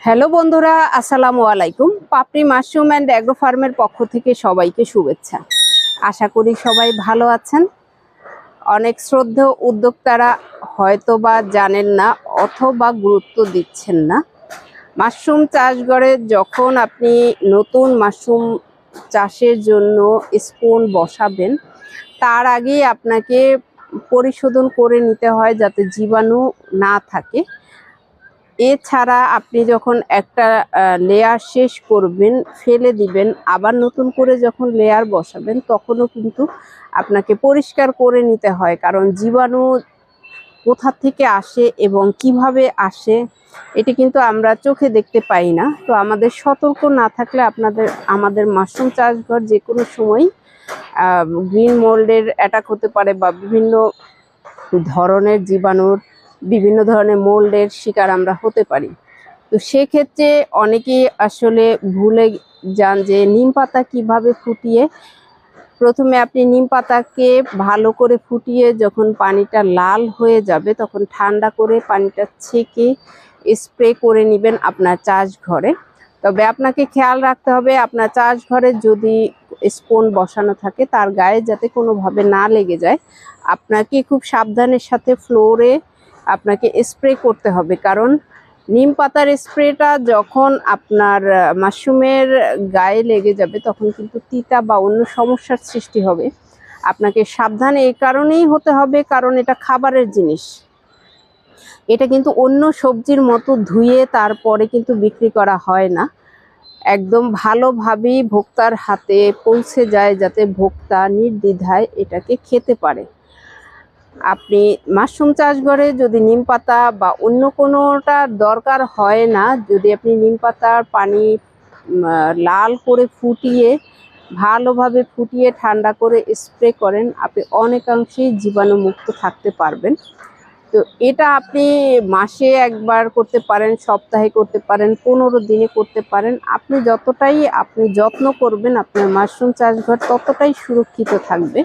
Hello বন্ধুরা, আসসালামু আলাইকুম। পাপড়ি মাশরুম অ্যান্ড অ্যাগ্রো ফার্মের পক্ষ থেকে সবাইকে শুভেচ্ছা। আশা করি সবাই ভালো আছেন। অনেক শ্রদ্ধেয় উদ্যোক্তারা হয়তো বা জানেন না অথবা গুরুত্ব দিচ্ছেন না। মাশরুম চাষ করে যখন আপনি নতুন মাশরুম চাষের জন্য স্পুন বসাবেন, তার আগেই আপনাকে পরিশোধন করে নিতে হয় যাতে জীবাণু না থাকে। এছাড়া আপনি যখন একটা লেয়ার শেষ করবেন, ফেলে দিবেন, আবার নতুন করে যখন লেয়ার বসাবেন তখনও কিন্তু আপনাকে পরিষ্কার করে নিতে হয়, কারণ জীবাণু কোথা থেকে আসে এবং কিভাবে আসে এটি কিন্তু আমরা চোখে দেখতে পাই না। তো আমাদের সতর্ক না থাকলে আমাদের মাশরুম চাষঘর যে কোনো সময় গ্রিন মোল্ডের অ্যাটাক হতে পারে বা বিভিন্ন ধরনের জীবাণুর, বিভিন্ন ধরনের মোল্ডের শিকার আমরা হতে পারি। তো সেক্ষেত্রে অনেকেই আসলে ভুলে যান যে নিম পাতা কীভাবে ফুটিয়ে, প্রথমে আপনি নিম পাতাকে ভালো করে ফুটিয়ে যখন পানিটা লাল হয়ে যাবে তখন ঠান্ডা করে পানিটা ছেঁকে স্প্রে করে নেবেন আপনার চাষঘরে। তবে আপনাকে খেয়াল রাখতে হবে আপনার চাষঘরে যদি স্পুন বসানো থাকে তার গায়ে যাতে কোনোভাবে না লেগে যায়। আপনাকে খুব সাবধানের সাথে ফ্লোরে আপনাকে স্প্রে করতে হবে, কারণ নিম পাতার স্প্রেটা যখন আপনার মাশরুমের গায়ে লেগে যাবে তখন কিন্তু তিতা বা অন্য সমস্যার সৃষ্টি হবে। আপনাকে সাবধান এই কারণেই হতে হবে, কারণ এটা খাবারের জিনিস। এটা কিন্তু অন্য সবজির মতো ধুয়ে তারপরে কিন্তু বিক্রি করা হয় না। একদম ভালোভাবেই ভোক্তার হাতে পৌঁছে যায় যাতে ভোক্তা নির্দ্বিধায় এটাকে খেতে পারে। আপনি মাশরুম চাষ করে যদি নিম পাতা বা অন্য কোনোটা দরকার হয় না, যদি আপনি নিম পাতার পানি লাল করে ফুটিয়ে ভালোভাবে ফুটিয়ে ঠান্ডা করে স্প্রে করেন, আপনি অনেকাংশেই জীবাণুমুক্ত থাকতে পারবেন। তো এটা আপনি মাসে একবার করতে পারেন, সপ্তাহে করতে পারেন, 15 দিনে করতে পারেন। আপনি যতটাই যত্ন করবেন আপনার মাশরুম চাষঘর ততটাই সুরক্ষিত থাকবে।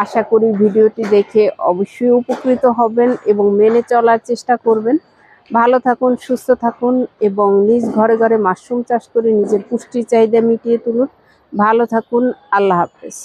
আশা করি ভিডিওটি দেখে অবশ্যই উপকৃত হবেন এবং মেনে চলার চেষ্টা করবেন। ভালো থাকুন, সুস্থ থাকুন এবং নিজ ঘরে ঘরে মাশরুম চাষ করে নিজের পুষ্টির চাহিদা মিটিয়ে তুলুন। ভালো থাকুন, আল্লাহ হাফেজ।